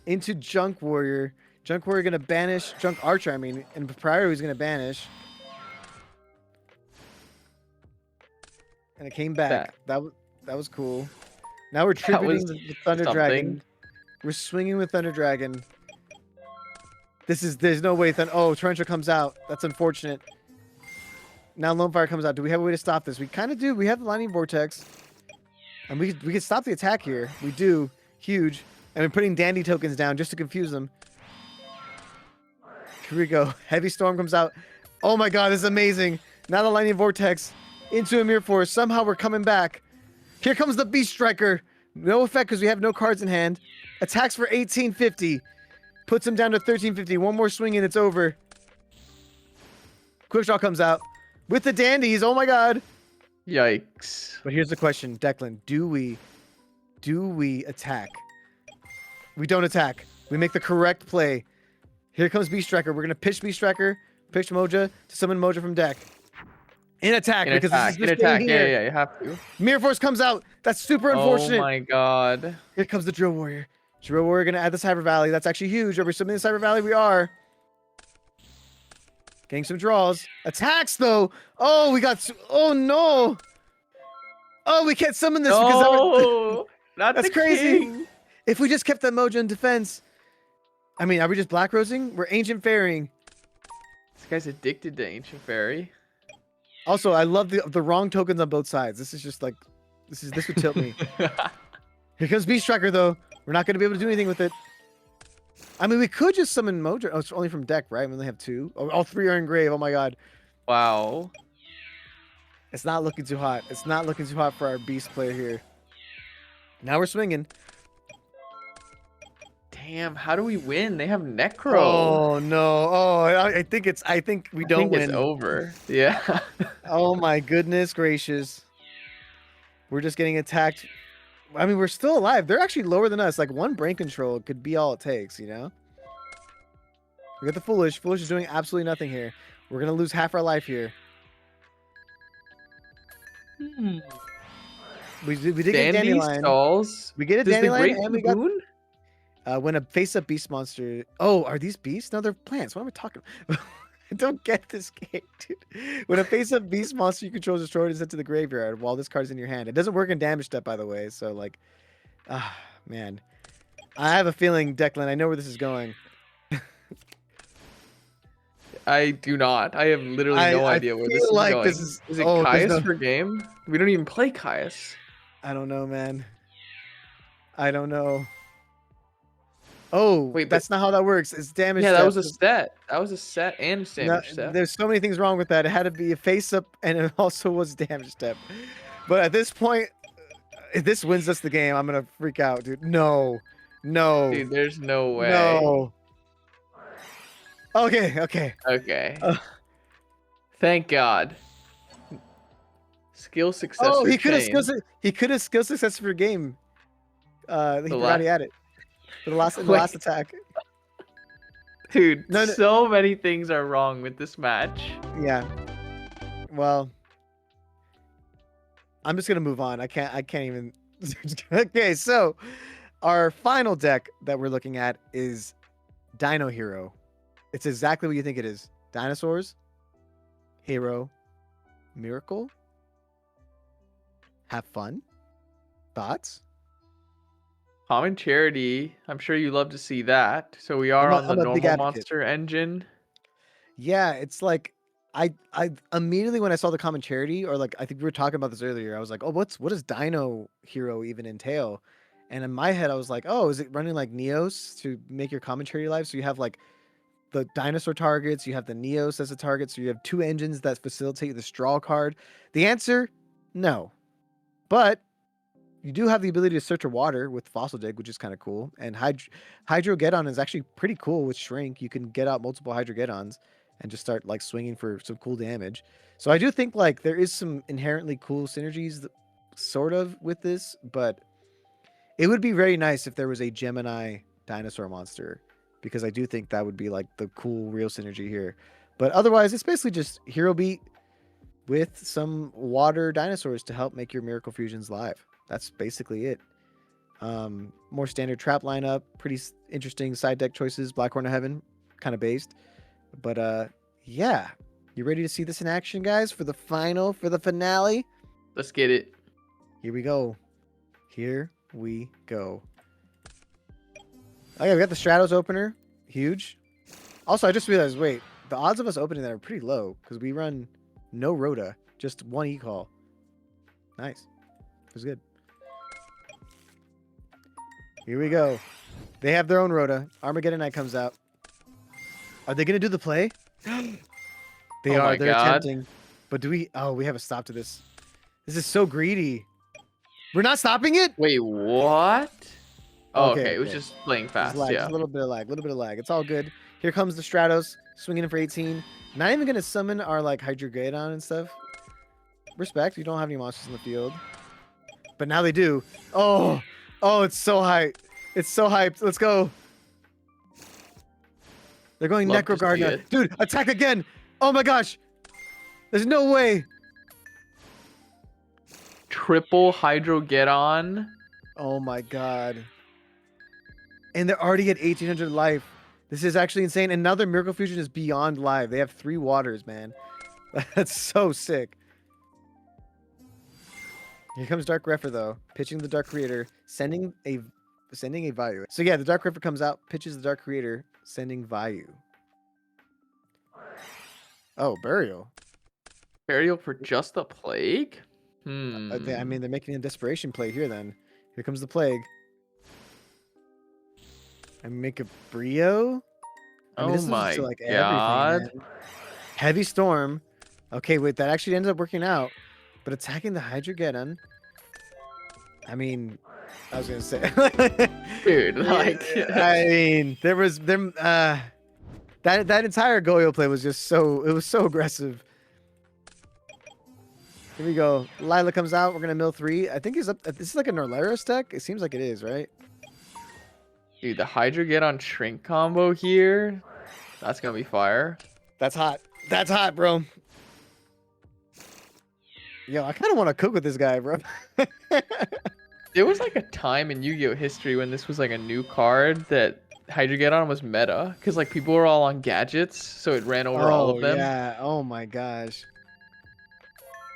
into Junk Warrior. Junk Warrior going to banish Junk Archer, I mean. And Prior he's going to banish. And it came back. That was cool. Now we're tributing the Thunder Dragon. We're swinging with Thunder Dragon. There's no way oh, Torrential comes out. That's unfortunate. Now Lone Fire comes out. Do we have a way to stop this? We kind of do. We have the Lightning Vortex. And we can stop the attack here. We do. Huge. And we're putting Dandy tokens down just to confuse them. Here we go. Heavy Storm comes out. Oh my god, this is amazing. Now the Lightning Vortex into a Mirror Force. Somehow we're coming back. Here comes the Beast Striker. No effect because we have no cards in hand. Attacks for 1850. Puts him down to 1350. One more swing and it's over. Quickdraw comes out with the Dandies. Oh my god. Yikes. But here's the question, Declan. Do we attack? We don't attack. We make the correct play. Here comes Beast Striker. We're going to pitch Beast Striker, pitch Moja to summon Moja from deck. In attack, because this is this thing here. Yeah, you have to. Mirror Force comes out. That's super unfortunate. Oh my god. Here comes the Drill Warrior. Drill Warrior going to add the Cyber Valley. That's actually huge. Are we summoning the Cyber Valley? We are. Getting some draws. Attacks, though. Oh, we got... Oh, no. Oh, we can't summon this No, not that's the crazy. king. If we just kept that Moja in defense... I mean, are we just Black Rosing? We're Ancient Fairying. This guy's addicted to Ancient Fairy. Also, I love the wrong tokens on both sides. This is just like... This would tilt me. Here comes Beast Striker, though. We're not going to be able to do anything with it. I mean, we could just summon Mojo. Oh, it's only from deck, right? We only have two. Oh, all three are engraved. Oh my god. Wow. It's not looking too hot. It's not looking too hot for our beast player here. Now we're swinging. Damn, how do we win? They have Necro. Oh no. Oh, I think we don't win. It's over. Yeah. Oh my goodness gracious. We're just getting attacked. I mean, we're still alive. They're actually lower than us. Like one brain control could be all it takes, you know? We got the Foolish. Foolish is doing absolutely nothing here. We're going to lose half our life here. We did get Dandelion. Stalls. We get a Does the Dandelion Great and we got... Baboon? when a face-up beast monster... Oh, are these beasts? No, they're plants. What am I talking about? I don't get this game, dude. When a face-up beast monster you control is destroyed and sent to the graveyard while this card's in your hand. It doesn't work in damage step, by the way. So, like... man. I have a feeling, Declan, I know where this is going. I do not. I have literally no idea where this is going. Is it Caius for game? We don't even play Caius. I don't know, man. I don't know. Oh, wait, that's not how that works. It's damage. Yeah, that was a set. That was a set and damage step. There's so many things wrong with that. It had to be a face up, and it also was damage step. But at this point, if this wins us the game, I'm gonna freak out, dude. No, dude, there's no way. No. Okay. Thank God. Skill success. Oh, he could have skill success for game. He forgot he had it. For the last attack. Dude, so many things are wrong with this match. Yeah. Well, I'm just gonna move on. I can't even. Okay, so our final deck that we're looking at is Dino Hero. It's exactly what you think it is. Dinosaurs, hero, miracle. Have fun. Thoughts? Common Charity. I'm sure you love to see that. So we are on the I'm a big normal advocate. monster engine. Yeah, it's like I immediately when I saw the common charity, or like I think we were talking about this earlier, I was like, oh, what does Dino Hero even entail? And in my head, I was like, oh, is it running like Neos to make your common charity live? So you have like the dinosaur targets, you have the Neos as a target, so you have two engines that facilitate the straw card. The answer, no. But you do have the ability to search for water with Fossil Dig, which is kind of cool. And Hydrogeddon is actually pretty cool with Shrink. You can get out multiple Hydrogeddons and just start like swinging for some cool damage. So I do think like there is some inherently cool synergies, sort of, with this. But it would be very nice if there was a Gemini dinosaur monster, because I do think that would be like the cool real synergy here. But otherwise, it's basically just Hero Beat with some water dinosaurs to help make your Miracle Fusions live. That's basically it. More standard trap lineup, pretty interesting side deck choices. Black Horn of Heaven, kind of based. But yeah. You ready to see this in action, guys, for the finale? Let's get it. Here we go. Here we go. Okay, we got the Stratos opener. Huge. Also, I just realized, wait, the odds of us opening that are pretty low because we run no Rhoda, just one E-Call. Nice. It was good. Here we go. They have their own Rhoda. Armageddon Knight comes out. Are they going to do the play? They are. They're attempting. But do we... Oh, we have a stop to this. This is so greedy. We're not stopping it? Wait, what? Oh, Okay, it was just playing fast. Lag, Yeah. just a little bit of lag. It's all good. Here comes the Stratos, swinging in for 18. Not even going to summon our like Hydrogeddon and stuff. Respect, we don't have any monsters in the field. But now they do. Oh, it's so hyped. It's so hyped. Let's go. They're going Love to Necro Guard see now. it. Dude, attack again. Oh my gosh. There's no way. Triple Hydrogeddon. Oh my god. And they're already at 1800 life. This is actually insane. And now their Miracle Fusion is beyond live. They have 3 waters, man. That's so sick. Here comes Dark Refer though, pitching the Dark Creator, sending a Vayu. So yeah, the Dark Refer comes out, pitches the Dark Creator, sending Vayu. Oh, Burial. Burial for just the plague? I mean, they're making a desperation play here then. Here comes the Plague. And make a Brio? I mean, Oh this my is like god. everything, man. Heavy Storm. Okay, wait, that actually ends up working out. But attacking the Hydrogeddon. I mean, I was gonna say, Dude, like I mean, that entire Goyo play was just so aggressive. Here we go. Lila comes out. We're gonna mill 3. I think he's up. This is like a Norleros deck. It seems like it is, right? dude, the Hydrogeddon Shrink combo here. That's gonna be fire. That's hot. That's hot, bro. Yo, I kind of want to cook with this guy, bro. There was like a time in Yu-Gi-Oh history when this was like a new card that Hydrogeddon was meta because like people were all on gadgets, so it ran over all of them. Yeah. Oh my gosh.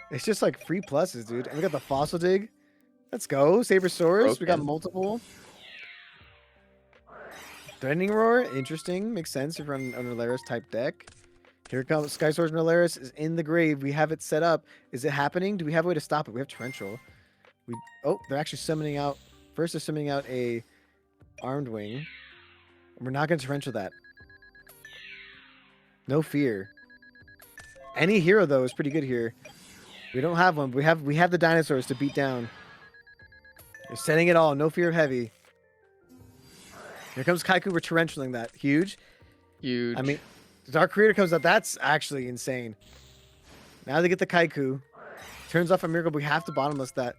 It's just like free pluses, dude. And we got the Fossil Dig. Let's go. Sabersaurus. We got Broken. multiple. Threatening Roar. Interesting. Makes sense if you're on an Alaris type deck. Here comes Sky Swords and Alaris is in the grave. We have it set up. Is it happening? Do we have a way to stop it? We have Torrential. Oh, they're actually summoning out. First, they're summoning out a Armed Wing. And we're not going to Torrential that. No fear. Any hero though is pretty good here. We don't have one. We have the dinosaurs to beat down. They're setting it all. No fear of heavy. Here comes Kaiku. We're torrentialing that. Huge. Huge. I mean, the Dark Creator comes out. That's actually insane. Now they get the Kaiku. Turns off a miracle. But we have to bottomless that.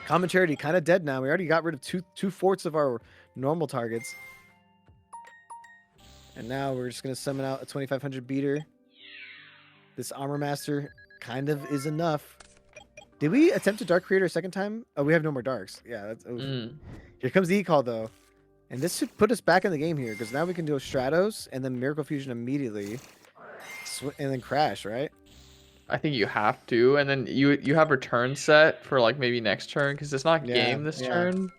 Common Charity kind of dead now. We already got rid of two fourths of our normal targets. And now we're just gonna summon out a 2500 beater. This Armor Master kind of is enough. Did we attempt to Dark Creator a second time? Oh, we have no more Darks. Yeah, that's over. Here comes the E-Call, though. And this should put us back in the game here, because now we can do a Stratos and then Miracle Fusion immediately, and then Crash, right? I think you have to, and then you have return set for like maybe next turn because it's not Yeah, game this yeah. turn.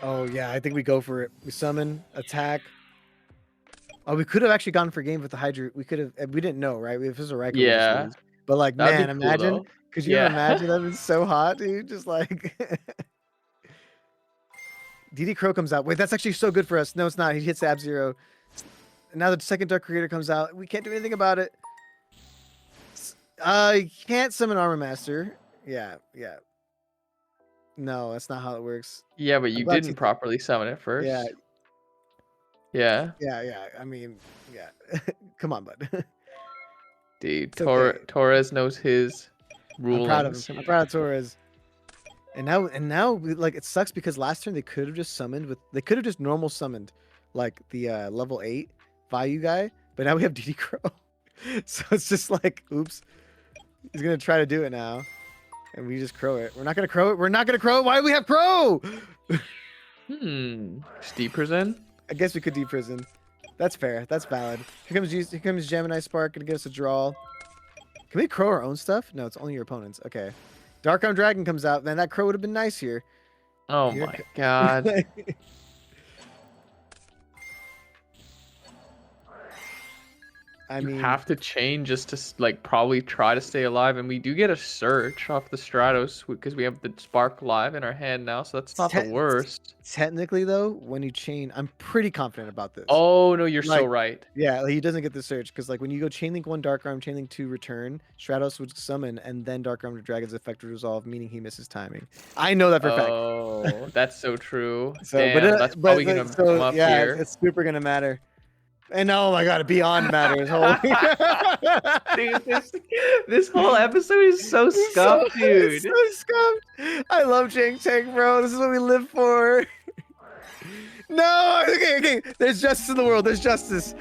Oh yeah, I think we go for it. We summon, attack. Oh, we could have actually gone for game with the Hydra. We could have. We didn't know, right? If it was a Raikou, we just Yeah, lose. But like, that'd man, be cool imagine. though. Could you Yeah. imagine? That'd be so hot, dude. Just like DD Crow comes out. Wait, that's actually so good for us. No, it's not. He hits Ab-Zero. Now the second Dark Creator comes out. We can't do anything about it. You can't summon Armor Master. Yeah, yeah. No, that's not how it works. Yeah, but you glad didn't properly summon it first. Yeah, Yeah. yeah. I mean, yeah. Come on, bud. Dude, It's okay. Torres knows his rulings. I'm proud of him. I'm proud of Torres. And now, like, it sucks because last turn they could have just summoned with. They could have just normal summoned, like the level 8 Vayu guy. But now we have DD Crow, so it's just like, oops. He's gonna try to do it now, and we just crow it. We're not gonna crow it. We're not gonna crow it. Why do we have crow? Steep prison. I guess we could deprison. That's fair. That's valid. Here comes Gemini Spark gonna give us a draw. Can we crow our own stuff? No, it's only your opponents. Okay. Dark Arm Dragon comes out. Man, that crow would have been nice here. Oh my god. I you mean, have to chain just to like probably try to stay alive, and we do get a search off the Stratos because we have the Spark live in our hand now, so that's not the worst. technically though, when you chain, I'm pretty confident about this. Oh no, you're Like, so right. Yeah, like, he doesn't get the search because like when you go chain link 1 Dark Arm, chain link 2 return, Stratos would summon, and then Dark Arm to Dragon's effective resolve, meaning he misses timing. I know that for a fact. Oh, that's so true. So, Damn, that's probably gonna come up yeah, here. it's super gonna matter. And oh my god, beyond matters. Dude, this whole episode is so scuffed, dude. So scuffed. I love Jank Tank, bro. This is what we live for. No, okay. There's justice in the world. There's justice.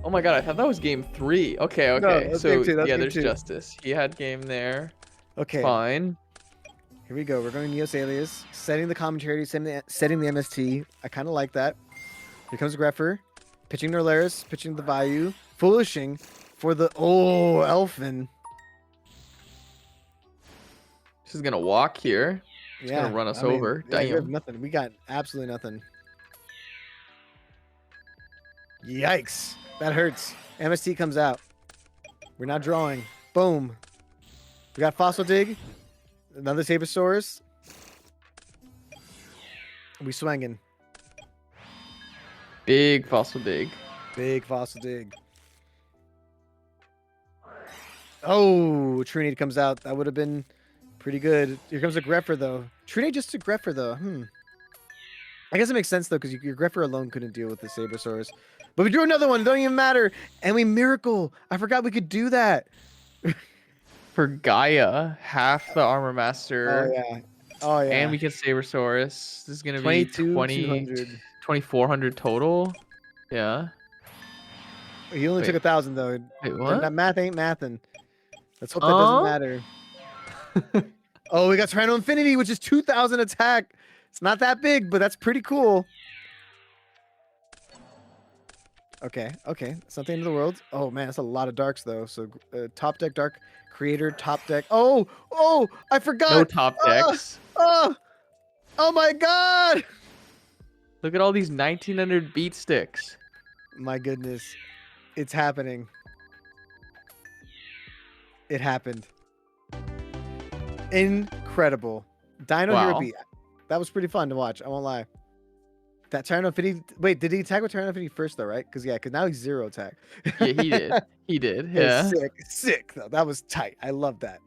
Oh my god, I thought that was game 3. Okay. No, So game 2, yeah, game there's 2. justice. He had game there. Okay. Fine. Here we go. We're going Neos Alias, setting the commentary, setting the MST. I kind of like that. Here comes Greffer. Pitching Norlaris, pitching the Vayu, foolishing for the Elfin. This is gonna walk here. It's Yeah, gonna run us I mean, over. yeah, we have Damn. nothing. We got absolutely nothing. Yikes. That hurts. MST comes out. We're not drawing. Boom. We got Fossil Dig. Another Sabersaurus. We swinging. Big fossil dig. Big Fossil Dig. Oh, Trinity comes out. That would have been pretty good. Here comes a Greffer, though. Trinity just took Greffer, though. I guess it makes sense, though, because your Greffer alone couldn't deal with the Sabersaurus. But we drew another one. It don't even matter. And we Miracle. I forgot we could do that. For Gaia, half the Armor Master. Oh, yeah. And we can Sabersaurus. This is gonna be 22,200. 2,400 total. Yeah. He only Wait. took 1,000, though. Wait, what? That math ain't mathin'. Let's hope that doesn't matter. Oh, we got Tyranno Infinity, which is 2,000 attack. It's not that big, but that's pretty cool. Okay. It's not the end of the world. Oh, man, that's a lot of darks, though. So, top deck Dark Creator, top deck. Oh, I forgot. No top decks. Oh my god. Look at all these 1900 beat sticks. My goodness. It's happening. It happened. Incredible. Dino Wow. Hero beat. That was pretty fun to watch. I won't lie. That Tyranno Infinity. Wait, did he attack with Tyranno Infinity first, though, right? Because now he's 0 attack. Yeah, he did. He did. Yeah. Yeah. Sick, though. That was tight. I love that.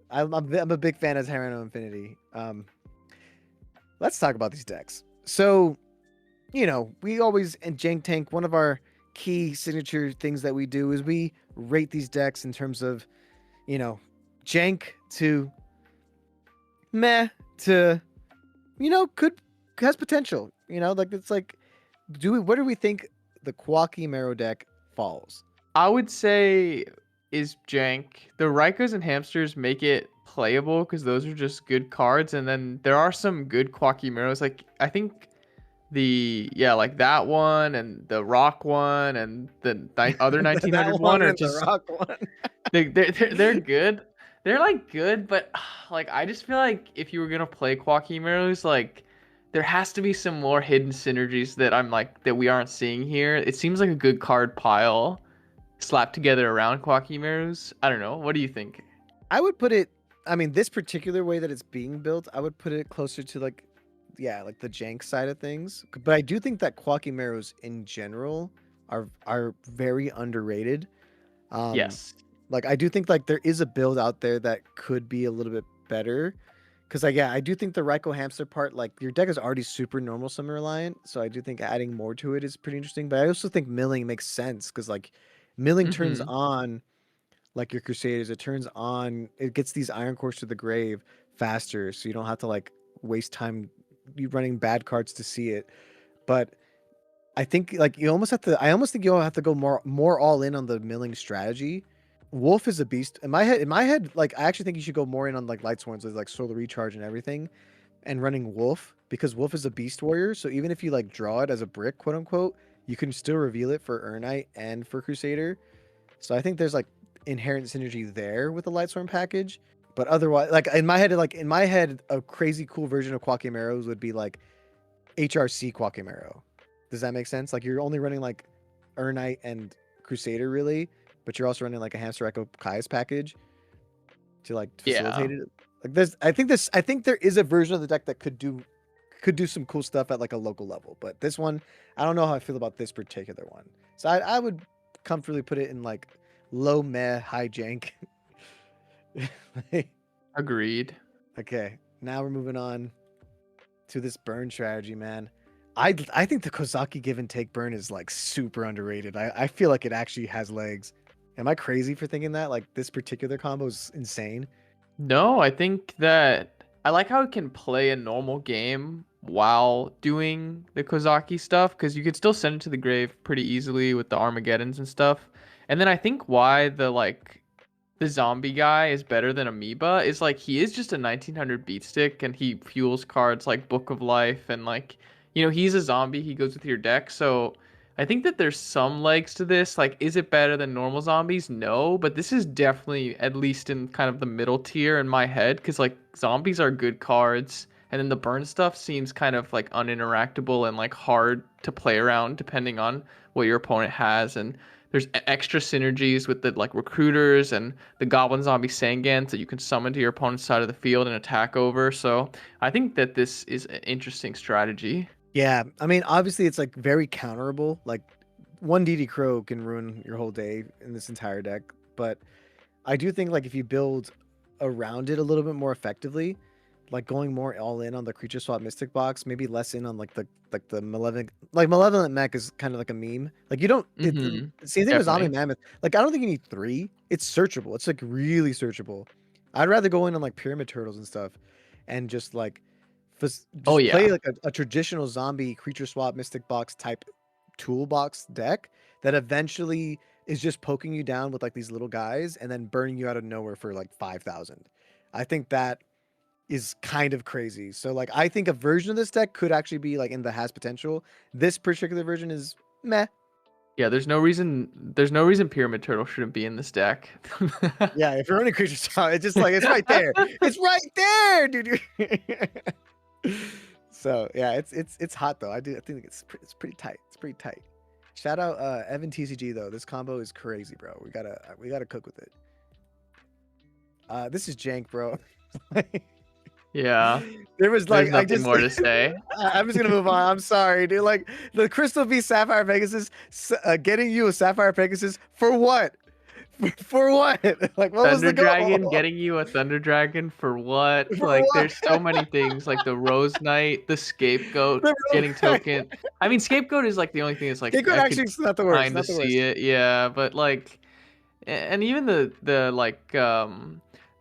I'm a big fan of Tyranno Infinity. Let's talk about these decks. So, we always, in Jank Tank, one of our key signature things that we do is we rate these decks in terms of, jank to meh to, has potential. It's like, where do we think the Quacky Marrow deck falls? I would say is jank. The Rikers and Hamsters make it playable because those are just good cards, and then there are some good Quakimeros. Like I think like that one and the rock one and the other That 1900 one one are and the just rock one. they're good. They're like good, but like I just feel like if you were gonna play Quakimeros, like there has to be some more hidden synergies that I'm like that we aren't seeing here. It seems like a good card pile slapped together around Quakimeros. I don't know. What do you think? I would put it. I mean, this particular way that it's being built, I would put it closer to like, yeah, like the jank side of things. But I do think that Quakimeros in general are very underrated. Um, Yes. like I do think like there is a build out there that could be a little bit better. Cause like yeah, I do think the Raikou hamster part, like your deck is already super normal summon reliant, so I do think adding more to it is pretty interesting. But I also think milling makes sense because like milling turns Mm-hmm. on like your Crusaders, it turns on, it gets these Iron Cores to the grave faster, so you don't have to like waste time you running bad cards to see it. But I think like you almost have to. I almost think you'll have to go more all in on the milling strategy. Wolf is a beast in my head. In my head, like I actually think you should go more in on like light sworns with like solar recharge and everything, and running Wolf because Wolf is a beast warrior. So even if you like draw it as a brick, quote unquote, you can still reveal it for Urnite and for Crusader. So I think there's like inherent synergy there with the Lightsworn package. But otherwise, like in my head, a crazy cool version of Quakimeros would be like HRC Quakimero. Does that make sense? Like you're only running like Urnite and Crusader really, but you're also running like a Hamster Echo Kai's package to like Yeah. facilitate it. Like I think there is a version of the deck that could do some cool stuff at like a local level. But this one, I don't know how I feel about this particular one. So I would comfortably put it in like low meh, high jank. Agreed. Okay, now we're moving on to this burn strategy, man. I think the Kozaki give and take burn is like super underrated. I feel like it actually has legs. Am I crazy for thinking that? Like this particular combo is insane. No, I think that I like how it can play a normal game while doing the Kozaki stuff because you could still send it to the grave pretty easily with the Armageddons and stuff. And then I think why the zombie guy is better than Amoeba is like he is just a 1900 beat stick and he fuels cards like Book of Life and like he's a zombie, he goes with your deck. So I think that there's some legs to this. Like, is it better than normal zombies? No, but this is definitely at least in kind of the middle tier in my head because like zombies are good cards, and then the burn stuff seems kind of like uninteractable and like hard to play around depending on what your opponent has. And there's extra synergies with the like recruiters and the goblin zombie Sangans that you can summon to your opponent's side of the field and attack over. So I think that this is an interesting strategy. Yeah, I mean, obviously it's like very counterable. Like one DD Crow can ruin your whole day in this entire deck, but I do think like if you build around it a little bit more effectively, like going more all in on the creature swap mystic box, maybe less in on like the malevolent mech is kind of like a meme. Like you don't Mm-hmm. same thing with zombie Definitely. mammoth. Like I don't think you need three. It's searchable. It's like really searchable. I'd rather go in on like pyramid turtles and stuff, and just like Oh just play yeah. like a traditional zombie creature swap mystic box type toolbox deck that eventually is just poking you down with like these little guys and then burning you out of nowhere for like 5,000. I think that is kind of crazy. So like I think a version of this deck could actually be like in the has potential. This particular version is meh. Yeah, there's no reason Pyramid Turtle shouldn't be in this deck. Yeah, if you're running creature swap, it's just like it's right there. It's right there, dude. So yeah, it's hot though. I think it's pretty tight. It's pretty tight. Shout out Evan TCG though. This combo is crazy, bro. We gotta cook with it. This is jank, bro. Yeah, There was there's like nothing more to say. I'm just gonna move on. I'm sorry, dude. Like the Crystal V Sapphire Pegasus, getting you a Sapphire Pegasus for what? For what? Like what was Thunder the Dragon goal? getting you a Thunder Dragon for what? For Like, what? there's so many things. Like the Rose Knight, the Scapegoat The getting token. I mean, Scapegoat is like the only thing that's like Scapegoat I could actually is not the worst. kind of Not the see worst. it. Yeah, but like, and even the like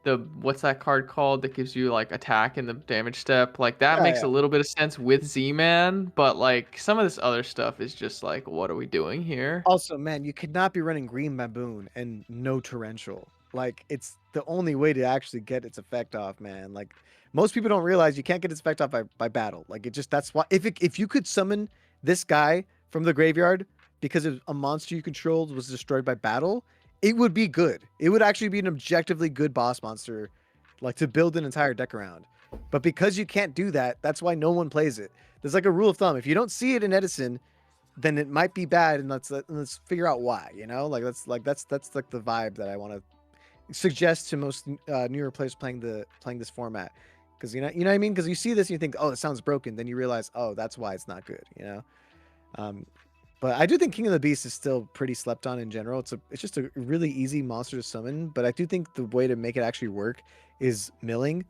the what's that card called that gives you like attack in the damage step? Like that Yeah, makes yeah. a little bit of sense with Z-Man, but like some of this other stuff is just like, what are we doing here? Also, man, you could not be running Green Baboon and no Torrential. like it's the only way to actually get its effect off, man. Like most people don't realize you can't get its effect off by battle. Like it just that's why if you could summon this guy from the graveyard because a monster you controlled was destroyed by battle, it would be good. It would actually be an objectively good boss monster, like to build an entire deck around. But because you can't do that, that's why no one plays it. There's like a rule of thumb: if you don't see it in Edison, then it might be bad, and let's figure out why. You know, like that's like the vibe that I want to suggest to most newer players playing this format, because you know what I mean. Because you see this and you think, oh, it sounds broken, then you realize, oh, that's why it's not good. You know, but I do think King of the Beast is still pretty slept on in general. It's just a really easy monster to summon, but I do think the way to make it actually work is milling.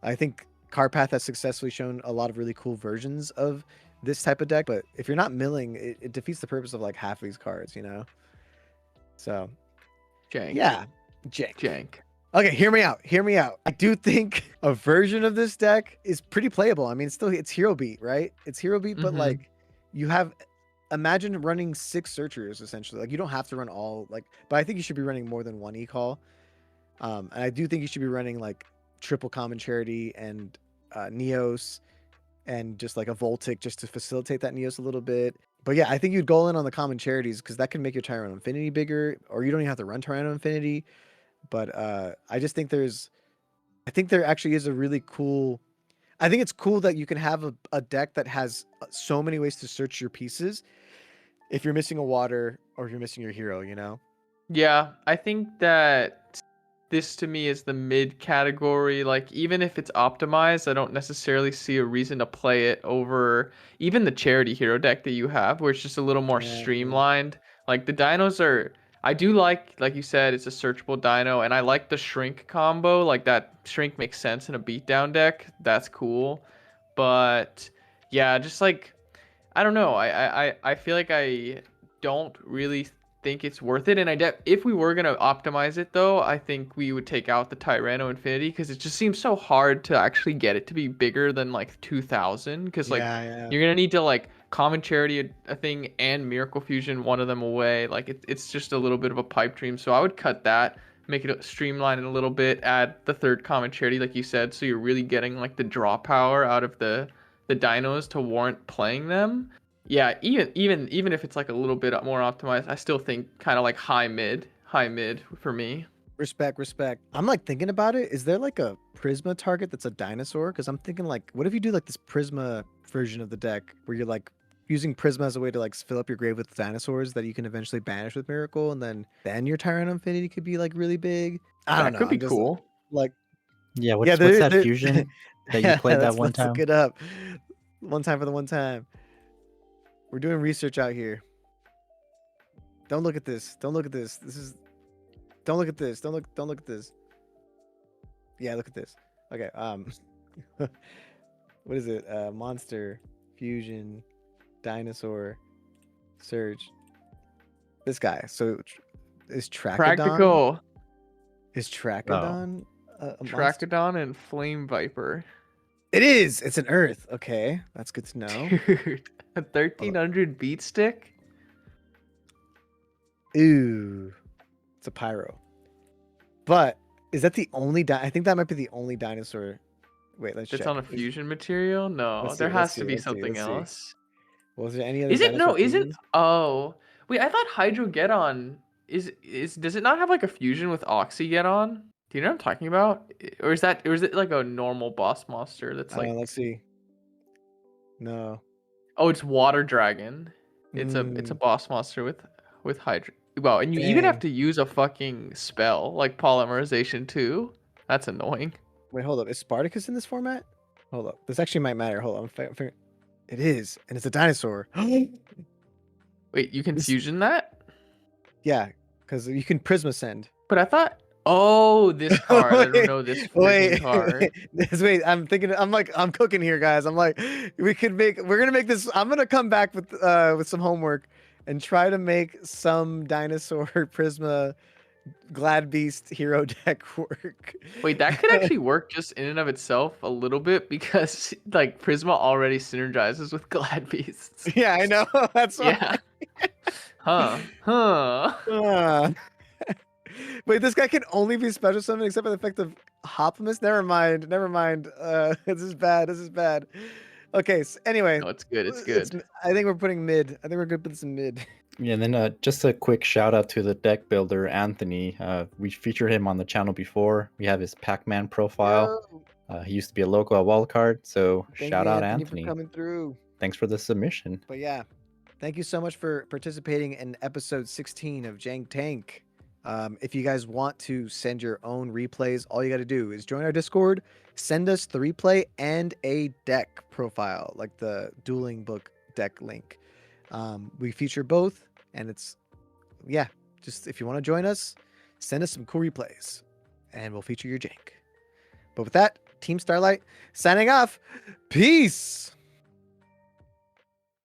I think Carpath has successfully shown a lot of really cool versions of this type of deck, but if you're not milling, it defeats the purpose of like half of these cards, you know. So Jank. yeah, jank. Jank. Okay, hear me out. Hear me out. I do think a version of this deck is pretty playable. I mean, it's hero beat, right? It's hero beat, but like you have, imagine running 6 searchers essentially. Like you don't have to run all, like, but I think you should be running more than one e-call. And I do think you should be running like triple common charity and Neos and just like a Voltic just to facilitate that Neos a little bit. But yeah, I think you'd go in on the common charities because that can make your Tyranno Infinity bigger, or you don't even have to run Tyranno Infinity. But I just think I think there actually is a really cool, I think it's cool that you can have a deck that has so many ways to search your pieces if you're missing a water or if you're missing your hero, you know? Yeah, I think that this to me is the mid category. Like, even if it's optimized, I don't necessarily see a reason to play it over even the charity hero deck that you have, where it's just a little more streamlined. Like, the dinos are, I do like you said, it's a searchable dino, and I like the shrink combo. Like, that shrink makes sense in a beatdown deck. That's cool. But yeah, just like, I don't know. I feel like I don't really think it's worth it. And if we were gonna optimize it though, I think we would take out the Tyranno Infinity because it just seems so hard to actually get it to be bigger than like 2000. Because like you're gonna need to like common charity a thing and Miracle Fusion one of them away. Like it's just a little bit of a pipe dream. So I would cut that, make it streamline it a little bit, add the third common charity like you said, so you're really getting like the draw power out of the dinos to warrant playing them. Yeah, even if it's like a little bit more optimized, I still think kind of like high mid for me. Respect. I'm like thinking about it. Is there like a Prisma target that's a dinosaur? Because I'm thinking like, what if you do like this Prisma version of the deck where you're like using Prisma as a way to like fill up your grave with dinosaurs that you can eventually banish with Miracle, and then your Tyranno Infinity could be like really big. I don't know. That could be cool. Like, yeah, what's that fusion that you played that one time? Let's look it up. One time for the one time. We're doing research out here. Don't look at this. Don't look at this. Don't look at this. Don't look at this. Yeah, look at this. Okay. What is it? Monster, fusion, dinosaur, search. This guy. So is Trachodon? Practical. Is Trachodon? Trachodon and Flame Viper. It is. It's an Earth. Okay, that's good to know. Dude. A 1300 beat stick? Ooh. It's a pyro. But is that the only I think that might be the only dinosaur. Wait, let's check. It's on a fusion material? No, there has to be something else. Was there any other? Is it no, isn't oh. Wait, I thought Hydrogeddon is does it not have like a fusion with Oxygeddon? Do you know what I'm talking about? Or is it like a normal boss monster that's like let's see. No. Oh, it's Water Dragon. It's a boss monster with Hydra. Well, and you even have to use a fucking spell like polymerization too. That's annoying. Wait, hold up. Is Spartacus in this format? Hold up. This actually might matter. Hold on. It is, and it's a dinosaur. Wait, you can fusion that? Yeah, because you can Prisma send. But I thought. Oh, this card. I don't know this card. Wait, I'm thinking. I'm cooking here, guys. I'm like, we're gonna make this. I'm gonna come back with some homework and try to make some dinosaur Prisma Glad Beast hero deck work. Wait, that could actually work just in and of itself a little bit because like Prisma already synergizes with Glad Beasts. Yeah, I know. That's why. Yeah. Huh. Wait, this guy can only be special summoned except for the effect of Hoplimus? Never mind. Never mind. This is bad. This is bad. Okay, so anyway. No, it's good. It's good. I think we're putting mid. I think we're good with some mid. Yeah, and then just a quick shout out to the deck builder, Anthony. We featured him on the channel before. We have his Pac-Man profile. Yo, He used to be a local at Wildcard, so thank shout you, out Anthony, Anthony. for coming through. Thanks for the submission. But yeah, thank you so much for participating in episode 16 of Jank Tank. If you guys want to send your own replays, all you got to do is join our Discord, send us the replay and a deck profile, like the dueling book deck link. We feature both, and it's, yeah, just if you want to join us, send us some cool replays, and we'll feature your Jank. But with that, Team Starlight signing off. Peace.